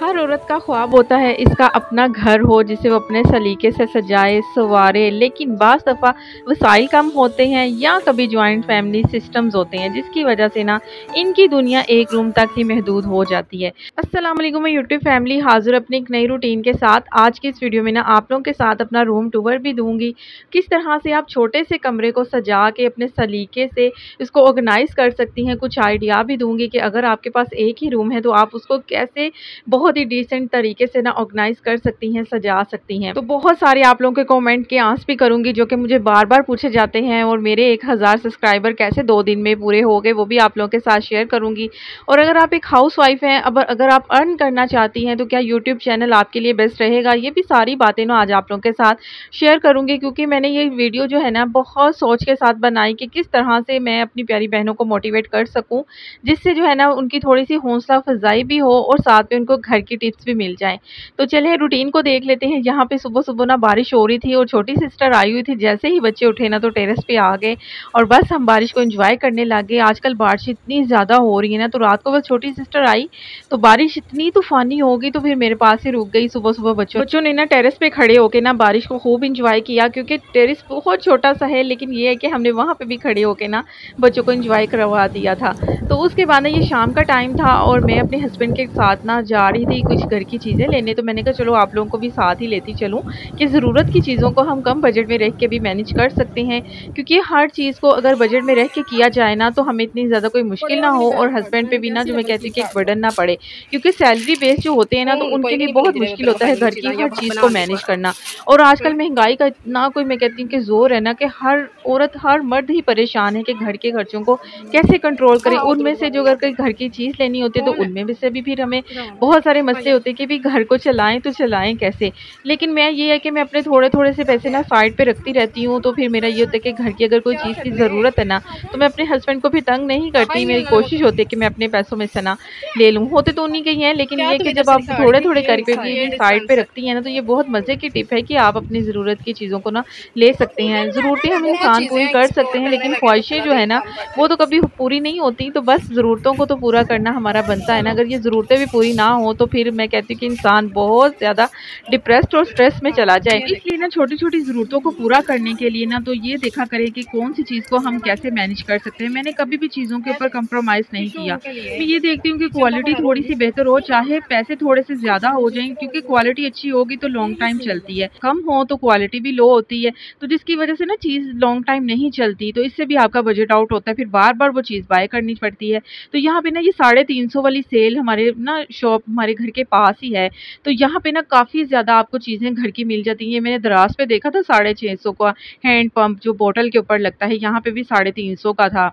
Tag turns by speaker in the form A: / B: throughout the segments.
A: हर औरत का ख्वाब होता है इसका अपना घर हो जिसे वो अपने सलीके से सजाए संवारे, लेकिन बाज़ दफ़ा वसाइल कम होते हैं या कभी जॉइंट फैमिली सिस्टम्स होते हैं जिसकी वजह से ना इनकी दुनिया एक रूम तक ही महदूद हो जाती है। अस्सलाम वालेकुम, मैं यूट्यूब फैमिली हाजिर अपनी एक नई रूटीन के साथ। आज की इस वीडियो में ना आप लोगों के साथ अपना रूम टूर भी दूंगी, किस तरह से आप छोटे से कमरे को सजा के अपने सलीके से इसको ऑर्गेनाइज कर सकती हैं। कुछ आइडिया भी दूंगी कि अगर आपके पास एक ही रूम है तो आप उसको कैसे बहुत ही डिसेंट तरीके से ना ऑर्गेनाइज कर सकती हैं, सजा सकती हैं। तो बहुत सारे आप लोगों के कमेंट के आंस भी करूंगी जो कि मुझे बार बार पूछे जाते हैं, और मेरे 1000 सब्सक्राइबर कैसे 2 दिन में पूरे हो गए वो भी आप लोगों के साथ शेयर करूंगी। और अगर आप एक हाउस वाइफ हैं, अब अगर आप अर्न करना चाहती हैं तो क्या यूट्यूब चैनल आपके लिए बेस्ट रहेगा, ये भी सारी बातें ना आज आप लोगों के साथ शेयर करूंगी। क्योंकि मैंने ये वीडियो जो है ना बहुत सोच के साथ बनाई कि किस तरह से मैं अपनी प्यारी बहनों को मोटिवेट कर सकूं, जिससे जो है ना उनकी थोड़ी सी हौसला अफजाई भी हो और साथ में उनको घर की टिप्स भी मिल जाएं। तो चलिए रूटीन को देख लेते हैं। यहाँ पे सुबह सुबह ना बारिश हो रही थी और छोटी सिस्टर आई हुई थी। जैसे ही बच्चे उठे ना तो टेरेस पे आ गए और बस हम बारिश को एंजॉय करने लग गए। आजकल बारिश इतनी ज़्यादा हो रही है ना, तो रात को बस छोटी सिस्टर आई तो बारिश इतनी तूफानी हो गई तो फिर मेरे पास ही रुक गई। सुबह सुबह बच्चों ने ना टेरेस पे खड़े होके ना बारिश को खूब इंजॉय किया, क्योंकि टेरेस बहुत छोटा सा है, लेकिन ये है कि हमने वहाँ पे भी खड़े होके ना बच्चों को एंजॉय करवा दिया था। तो उसके बाद ना ये शाम का टाइम था और मैं अपने हस्बैंड के साथ ना जा रही थी कुछ घर की चीज़ें लेने। तो मैंने कहा चलो आप लोगों को भी साथ ही लेती चलूँ कि ज़रूरत की चीज़ों को हम कम बजट में रह के भी मैनेज कर सकते हैं। क्योंकि हर चीज़ को अगर बजट में रह के किया जाए ना तो हमें इतनी ज़्यादा कोई मुश्किल ना हो और हस्बैंड पे भी ना जो मैं कहती हूँ कि एक बर्डन ना पड़े। क्योंकि सैलरी बेस जो होते हैं ना तो उनके लिए बहुत मुश्किल होता है घर की हर चीज़ को मैनेज करना। और आजकल महंगाई का इतना कोई मैं कहती हूँ कि जोर है ना कि हर औरत हर मर्द ही परेशान है कि घर के खर्चों को कैसे कंट्रोल करें। उनमें से जो अगर कोई घर की चीज़ लेनी होती है तो उनमें भी से भी फिर हमें बहुत सारे मसले होते हैं कि भी घर को चलाएं तो चलाएं कैसे। लेकिन मैं ये है कि मैं अपने थोड़े थोड़े से पैसे ना साइड पे रखती रहती हूँ। तो फिर मेरा ये होता है कि घर की अगर कोई चीज़ की ज़रूरत है ना तो मैं अपने हस्बैंड को भी तंग नहीं करती। मेरी कोशिश होती है कि मैं अपने पैसों में से ना ले लूँ। होते तो उन्हीं के ही हैं, लेकिन ये कि जब आप थोड़े थोड़े करके भी साइड पे रखती हैं ना तो ये बहुत मज़े की टिप है कि आप अपनी ज़रूरत की चीज़ों को ना ले सकते हैं। ज़रूरतें हम इंसान पूरी कर सकते हैं, लेकिन ख्वाहिशें जो है ना वो तो कभी पूरी नहीं होती। तो बस ज़रूरतों को तो पूरा करना हमारा बनता है ना। अगर ये ज़रूरतें भी पूरी ना हो तो फिर मैं कहती हूँ कि इंसान बहुत ज़्यादा डिप्रेस्ड और स्ट्रेस में चला जाए। इसलिए ना छोटी छोटी ज़रूरतों को पूरा करने के लिए ना तो ये देखा करें कि कौन सी चीज़ को हम कैसे मैनेज कर सकते हैं। मैंने कभी भी चीज़ों के ऊपर कंप्रोमाइज़ नहीं किया। मैं ये देखती हूँ कि क्वालिटी थोड़ी सी बेहतर हो, चाहे पैसे थोड़े से ज़्यादा हो जाएं, क्योंकि क्वालिटी अच्छी होगी तो लॉन्ग टाइम चलती है। कम हो तो क्वालिटी भी लो होती है, तो जिसकी वजह से ना चीज़ लॉन्ग टाइम नहीं चलती। तो इससे भी आपका बजट आउट होता है, फिर बार बार वो चीज़ बाय करनी पड़ती है। तो यहाँ पे ना ये 350 वाली सेल हमारे ना शॉप हमारे घर के पास ही है। तो यहाँ पे ना काफ़ी ज़्यादा आपको चीज़ें घर की मिल जाती हैं। मैंने दराज पे देखा था 650 का हैंड पंप जो बोतल के ऊपर लगता है, यहाँ पे भी 350 का था।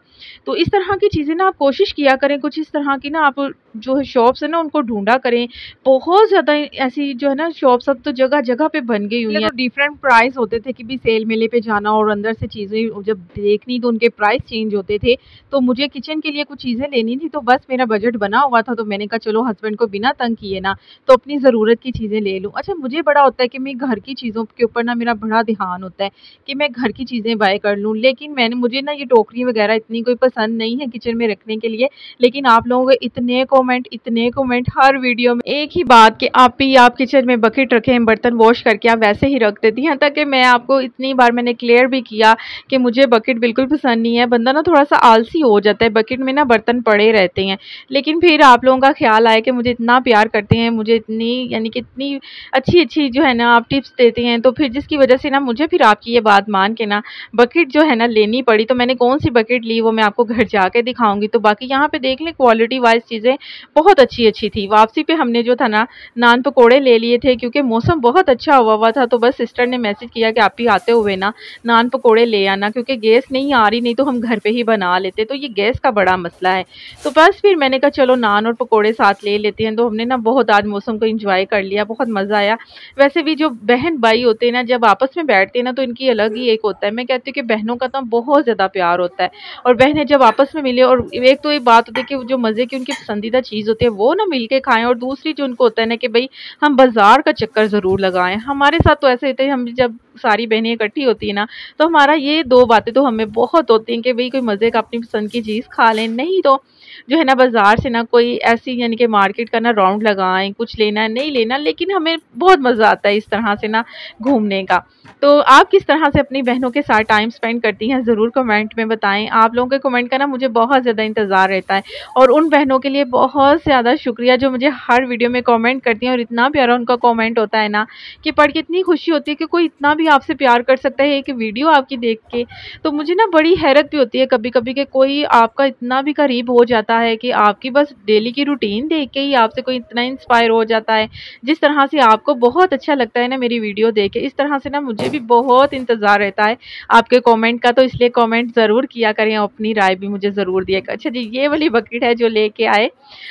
A: तो इस तरह की चीज़ें ना आप कोशिश किया करें, कुछ इस तरह की ना आप जो है शॉप्स है ना उनको ढूंढा करें। बहुत ज़्यादा ऐसी जो है ना शॉप्स अब तो जगह जगह पे बन गई हुई है। तो डिफरेंट प्राइस होते थे कि भी सेल मेले पे जाना और अंदर से चीज़ें जब देखनी तो उनके प्राइस चेंज होते थे। तो मुझे किचन के लिए कुछ चीज़ें लेनी थी, तो बस मेरा बजट बना हुआ था तो मैंने कहा चलो हस्बैंड को बिना तंग किए ना तो अपनी ज़रूरत की चीज़ें ले लूँ। अच्छा, मुझे बड़ा होता है कि मैं घर की चीज़ों के ऊपर ना मेरा बड़ा ध्यान होता है कि मैं घर की चीज़ें बाय कर लूँ। लेकिन मुझे ना ये टोकरी वगैरह इतनी कोई पसंद नहीं है किचन में रखने के लिए। लेकिन आप लोगों के इतने कमेंट हर वीडियो में एक ही बात कि आप किचन में बकेट रखें, बर्तन वॉश करके आप वैसे ही रख देती हैं। ताकि मैं आपको इतनी बार मैंने क्लियर भी किया कि मुझे बकेट बिल्कुल पसंद नहीं है। बंदा ना थोड़ा सा आलसी हो जाता है, बकेट में ना बर्तन पड़े रहते हैं। लेकिन फिर आप लोगों का ख्याल आया कि मुझे इतना प्यार करते हैं, मुझे इतनी यानी कि इतनी अच्छी अच्छी जो है ना आप टिप्स देते हैं, तो फिर जिसकी वजह से ना मुझे फिर आपकी ये बात मान के ना बकेट जो है ना लेनी पड़ी। तो मैंने कौन सी बकेट ली वो मैं आपको घर जाके दिखाऊंगी। तो बाकी यहाँ पे देख लें क्वालिटी वाइज चीज़ें बहुत अच्छी थी। वापसी पे हमने जो था ना नान पकौड़े ले लिए थे, क्योंकि मौसम बहुत अच्छा हुआ था। तो बस सिस्टर ने मैसेज किया कि आप ही आते हुए ना नान पकौड़े ले आना, क्योंकि गैस नहीं आ रही, नहीं तो हम घर पे ही बना लेते। तो ये गैस का बड़ा मसला है। तो बस फिर मैंने कहा चलो नान और पकौड़े साथ ले लेते हैं। तो हमने ना बहुत आज मौसम को एंजॉय कर लिया, बहुत मज़ा आया। वैसे भी जो बहन भाई होते हैं ना जब आपस में बैठते हैं ना तो इनकी अलग ही एक होता है। मैं कहती हूँ कि बहनों का तो बहुत ज़्यादा प्यार होता है, और बहनें जब आपस में मिले, और एक तो ये बात होती है कि जो मज़े की उनकी पसंदीदा चीज़ होती है वो ना मिल के खाएँ, और दूसरी जो उनको होता है ना कि भाई हम बाज़ार का चक्कर ज़रूर लगाएँ। हमारे साथ तो ऐसे होता है, हम जब सारी बहनें इकट्ठी होती है ना तो हमारा ये 2 बातें तो हमें बहुत होती हैं कि भाई कोई मज़े का अपनी पसंद की चीज़ खा लें, नहीं तो जो है ना बाज़ार से ना कोई ऐसी यानी कि मार्केट का ना राउंड लगाएँ, कुछ लेना है, नहीं लेना, लेकिन हमें बहुत मज़ा आता है इस तरह से ना घूमने का। तो आप किस तरह से अपनी बहनों के साथ टाइम स्पेंड करती हैं, ज़रूर कमेंट में बताएँ। आप लोगों के कमेंट का ना मुझे बहुत ज़्यादा इंतज़ार रहता है, और उन बहनों के लिए बहुत ज़्यादा शुक्रिया जो मुझे हर वीडियो में कमेंट करती हैं, और इतना प्यारा उनका कमेंट होता है ना कि पढ़ के इतनी खुशी होती है कि कोई इतना भी आपसे प्यार कर सकता है एक वीडियो आपकी देख के। तो मुझे ना बड़ी हैरत भी होती है कभी-कभी कि कोई आपका इतना भी करीब हो जाता है कि आपकी बस डेली की रूटीन देख के ही आपसे कोई इतना इंस्पायर हो जाता है। जिस तरह से आपको बहुत अच्छा लगता है ना मेरी वीडियो देख के, इस तरह से ना मुझे भी बहुत इंतज़ार रहता है आपके कमेंट का, तो इसलिए कमेंट ज़रूर किया करें, अपनी राय भी मुझे ज़रूर दिया करें। अच्छा जी, ये वाली बकेट है जो लेके आए।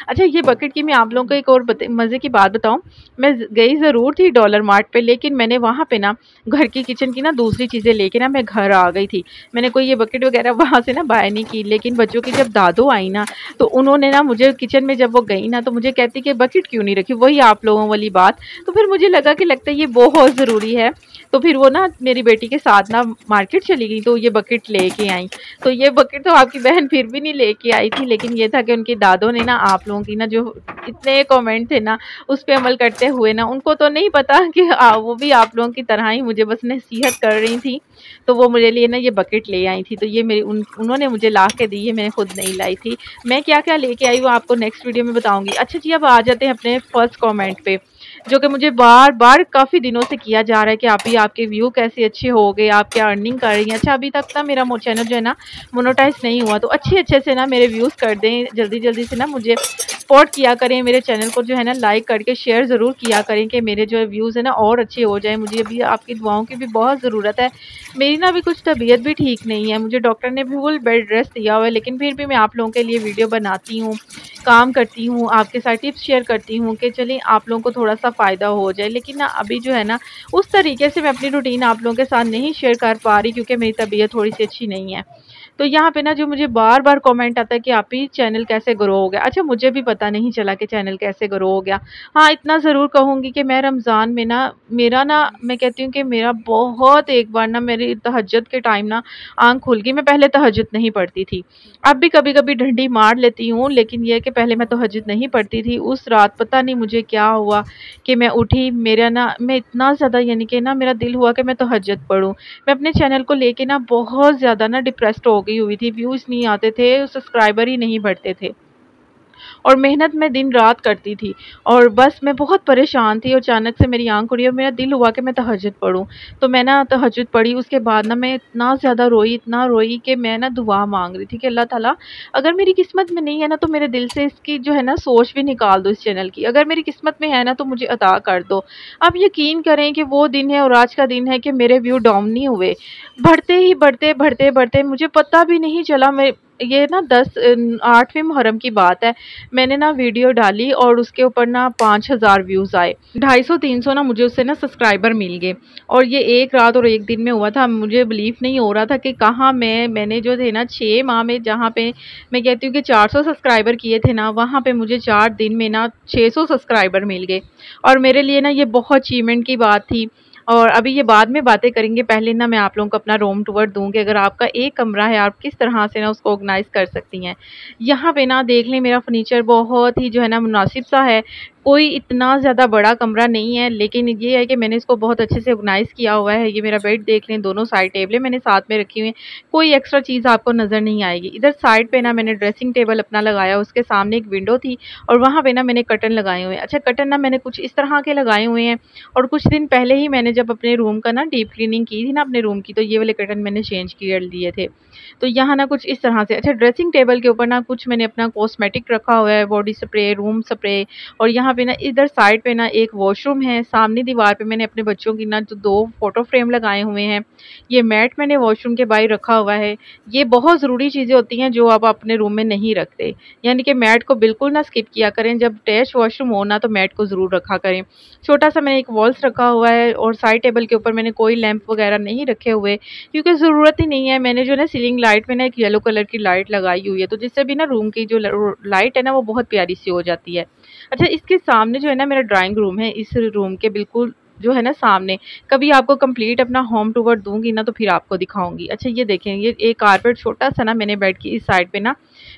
A: अच्छा, ये बकेट की मैं आप लोगों को एक और मज़े की बात बताऊँ, मैं गई ज़रूर थी डॉलर मार्ट पे, लेकिन मैंने वहाँ पे ना घर की किचन की ना दूसरी चीज़ें लेके ना मैं घर आ गई थी। मैंने कोई ये बकेट वगैरह वहाँ से ना बाय नहीं की, लेकिन बच्चों की जब दादू आई ना, तो उन्होंने ना मुझे किचन में जब वो गई ना, तो मुझे कहती कि बकेट क्यों नहीं रखी, वही आप लोगों वाली बात। तो फिर मुझे लगा कि लगता है ये बहुत ज़रूरी है, तो फिर वो ना मेरी बेटी के साथ ना मार्केट चली गई, तो ये बकेट लेके आई। तो ये बकेट तो आपकी बहन फिर भी नहीं लेके आई थी, लेकिन ये था कि उनकी दादों ने ना आप लोगों की ना जो इतने कमेंट थे ना उस पे अमल करते हुए ना, उनको तो नहीं पता कि वो भी आप लोगों की तरह ही मुझे बस नसीहत कर रही थी, तो वो मेरे लिए ना ये बकेट ले आई थी। तो ये मेरी उन्होंने मुझे ला के दी है, मैंने खुद नहीं लाई थी। मैं क्या क्या लेके आई वो आपको नेक्स्ट वीडियो में बताऊंगी। अच्छा जी, अब आ जाते हैं अपने फर्स्ट कमेंट पे, जो कि मुझे बार बार काफ़ी दिनों से किया जा रहा है कि आप ही आपके व्यू कैसे अच्छे हो गए, आप क्या अर्निंग कर रही हैं। अच्छा, अभी तक ना मेरा चैनल जो है ना मोनेटाइज नहीं हुआ, तो अच्छे अच्छे से ना मेरे व्यूज़ कर दें, जल्दी जल्दी से ना मुझे सपोर्ट किया करें, मेरे चैनल को जो है ना लाइक करके शेयर ज़रूर किया करें कि मेरे जो व्यूज़ है ना और अच्छे हो जाए। मुझे अभी आपकी दुआओं की भी बहुत ज़रूरत है। मेरी ना अभी कुछ तबीयत भी ठीक नहीं है, मुझे डॉक्टर ने भी फुल बेड रेस्ट दिया हुआ है, लेकिन फिर भी मैं आप लोगों के लिए वीडियो बनाती हूँ, काम करती हूँ, आपके साथ टिप्स शेयर करती हूँ कि चलिए आप लोगों को थोड़ा-सा फ़ायदा हो जाए। लेकिन ना अभी जो है ना उस तरीके से मैं अपनी रूटीन आप लोगों के साथ नहीं शेयर कर पा रही, क्योंकि मेरी तबीयत थोड़ी-सी अच्छी नहीं है। तो यहाँ पे ना जो मुझे बार-बार कमेंट आता है कि आप ही चैनल कैसे ग्रो हो गया? अच्छा, मुझे भी पता नहीं चला कि चैनल कैसे ग्रो हो गया। हाँ, इतना ज़रूर कहूँगी कि मैं रमज़ान में ना मेरा ना मैं कहती हूँ कि मेरा बहुत एक बार ना मेरी तहज्जुद के टाइम ना आँख खुल गई। मैं पहले तहज्जुद नहीं पढ़ती थी। अब भी कभी-कभी डंडी मार लेती हूँ, लेकिन ये है कि पहले मैं तहज्जुद नहीं पढ़ती थी। उस रात पता नहीं मुझे क्या हुआ कि मैं उठी, मेरा ना मैं इतना ज़्यादा यानी कि ना मेरा दिल हुआ कि मैं तहज्जुद पढ़ूँ। मैं अपने चैनल को लेके ना बहुत ज़्यादा ना डिप्रेस्ड हो गई हुई थी, व्यूज़ नहीं आते थे, सब्सक्राइबर ही नहीं बढ़ते थे। और मेहनत मैं दिन-रात करती थी, और बस मैं बहुत परेशान थी, और अचानक से मेरी आँख खुली और मेरा दिल हुआ कि मैं तहज्जुद पढ़ूँ। तो मैं ना तहज्जुद पढ़ी, उसके बाद ना मैं इतना रोई कि मैं ना दुआ माँग रही थी कि अल्लाह ताला, अगर मेरी किस्मत में नहीं है ना तो मेरे दिल से इसकी जो है ना सोच भी निकाल दो इस चैनल की। अगर मेरी किस्मत में है ना तो मुझे अता कर दो। आप यकीन करें कि वो दिन है और आज का दिन है कि मेरे व्यू डाउन नहीं हुए। बढ़ते ही बढ़ते मुझे पता भी नहीं चला, मैं ये ना 8वें मुहर्रम की बात है। मैंने ना वीडियो डाली और उसके ऊपर ना 5000 व्यूज़ आए। 250-300 ना मुझे उससे ना सब्सक्राइबर मिल गए, और ये एक रात और एक दिन में हुआ था। मुझे बिलीव नहीं हो रहा था कि कहाँ मैंने जो थे ना 6 माह में, जहाँ पे मैं कहती हूँ कि 400 सब्सक्राइबर किए थे ना, वहाँ पे मुझे 4 दिन में ना 600 सब्सक्राइबर मिल गए, और मेरे लिए ना ये बहुत अचीवमेंट की बात थी। और अभी ये बाद में बातें करेंगे, पहले ना मैं आप लोगों को अपना रूम टूर दूँ कि अगर आपका एक कमरा है, आप किस तरह से ना उसको ऑर्गेनाइज़ कर सकती हैं। यहाँ पे ना देख लें, मेरा फर्नीचर बहुत ही जो है ना मुनासिब-सा है। कोई इतना ज़्यादा बड़ा कमरा नहीं है, लेकिन ये है कि मैंने इसको बहुत अच्छे से ऑर्गेनाइज़ किया हुआ है। ये मेरा बेड देख लें, दोनों साइड टेबलें मैंने साथ में रखी हुई हैं, कोई एक्स्ट्रा चीज़ आपको नज़र नहीं आएगी। इधर साइड पे ना मैंने ड्रेसिंग टेबल अपना लगाया, उसके सामने एक विंडो थी, और वहाँ पे ना मैंने कर्टन लगाए हुए हैं। अच्छा, कर्टन ना मैंने कुछ इस तरह के लगाए हुए हैं, और कुछ दिन पहले ही मैंने जब अपने रूम का ना डीप क्लीनिंग की थी ना अपने रूम की, तो ये वाले कर्टन मैंने चेंज कर दिए थे। तो यहाँ ना कुछ इस तरह से। अच्छा, ड्रेसिंग टेबल के ऊपर ना कुछ मैंने अपना कॉस्मेटिक रखा हुआ है, बॉडी स्प्रे, रूम स्प्रे, और यहाँ पे ना इधर साइड पे ना एक वॉशरूम है। सामने दीवार पे मैंने अपने बच्चों की ना जो 2 फ़ोटो फ्रेम लगाए हुए हैं। ये मैट मैंने वॉशरूम के बाहर रखा हुआ है। ये बहुत ज़रूरी चीज़ें होती हैं जो आप अपने रूम में नहीं रखते, यानी कि मैट को बिल्कुल ना स्किप किया करें। जब अटैच वॉशरूम हो ना तो मैट को ज़रूर रखा करें। छोटा-सा मैंने एक वॉल्स रखा हुआ है, और साइड टेबल के ऊपर मैंने कोई लैंप वगैरह नहीं रखे हुए, क्योंकि ज़रूरत ही नहीं है। मैंने जो है ना सीलिंग लाइट में ना एक येलो कलर की लाइट लगाई हुई है, तो जिससे भी ना रूम की जो लाइट है ना वो बहुत प्यारी सी हो जाती है। अच्छा, इसके सामने जो है ना मेरा ड्राइंग रूम है, इस रूम के बिल्कुल जो है ना सामने, कभी आपको कंप्लीट अपना होम टूर दूँगी ना तो फिर आपको दिखाऊँगी। अच्छा ये देखें, ये एक कारपेट छोटा-सा ना मैंने बेड की इस साइड पे ना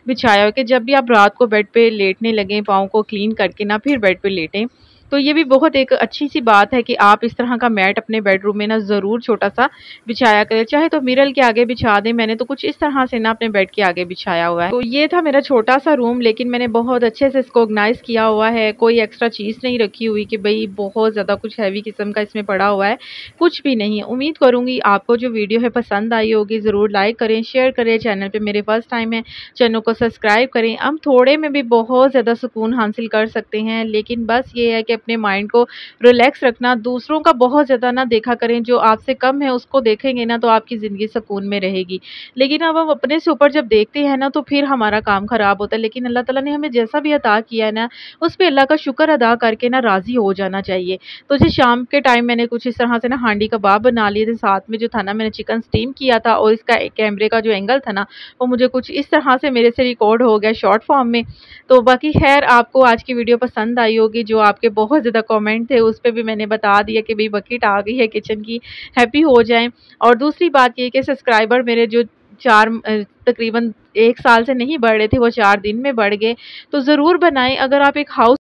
A: बिछाया है कि जब भी आप रात को बेड पे लेटने लगें, पाँव को क्लीन करके ना फिर बेड पे लेटें। तो ये भी बहुत एक अच्छी-सी बात है कि आप इस तरह का मैट अपने बेडरूम में ना ज़रूर छोटा-सा बिछाया करें। चाहे तो मिरर के आगे बिछा दें, मैंने तो कुछ इस तरह से ना अपने बेड के आगे बिछाया हुआ है। तो ये था मेरा छोटा-सा रूम, लेकिन मैंने बहुत अच्छे से इसको ऑर्गनाइज़ किया हुआ है। कोई एक्स्ट्रा चीज़ नहीं रखी हुई कि भई बहुत ज़्यादा कुछ हैवी किस्म का इसमें पड़ा हुआ है, कुछ भी नहीं। उम्मीद करूँगी आपको जो वीडियो है पसंद आई होगी। ज़रूर लाइक करें, शेयर करें। चैनल पे मेरे फर्स्ट टाइम है, चैनल को सब्सक्राइब करें। हम थोड़े में भी बहुत ज़्यादा सुकून हासिल कर सकते हैं, लेकिन बस ये है कि अपने माइंड को रिलैक्स रखना, दूसरों का बहुत ज़्यादा ना देखा करें। जो आपसे कम है उसको देखेंगे ना तो आपकी ज़िंदगी सुकून में रहेगी। लेकिन अब हम अपने से ऊपर जब देखते हैं ना तो फिर हमारा काम ख़राब होता है। लेकिन अल्लाह ताला ने हमें जैसा भी अता किया है ना, उस पे अल्लाह का शुक्र अदा करके ना राज़ी हो जाना चाहिए। तो जी शाम के टाइम मैंने कुछ इस तरह से ना हांडी कबाब बना लिए थे, साथ में जो था ना मैंने चिकन स्टीम किया था, और इसका कैमरे का जो एंगल था ना वो मुझे कुछ इस तरह से मेरे से रिकॉर्ड हो गया शॉर्ट फॉर्म में। तो बाकी ख़ैर आपको आज की वीडियो पसंद आई होगी। जो आपके बहुत ज़्यादा कमेंट थे उस पे भी मैंने बता दिया कि भई बकेट आ गई है किचन की, हैप्पी हो जाएँ। और दूसरी बात ये कि सब्सक्राइबर मेरे जो 4 तकरीबन 1 साल से नहीं बढ़ रहे थे, वो 4 दिन में बढ़ गए। तो ज़रूर बनाएँ। अगर आप एक हाउस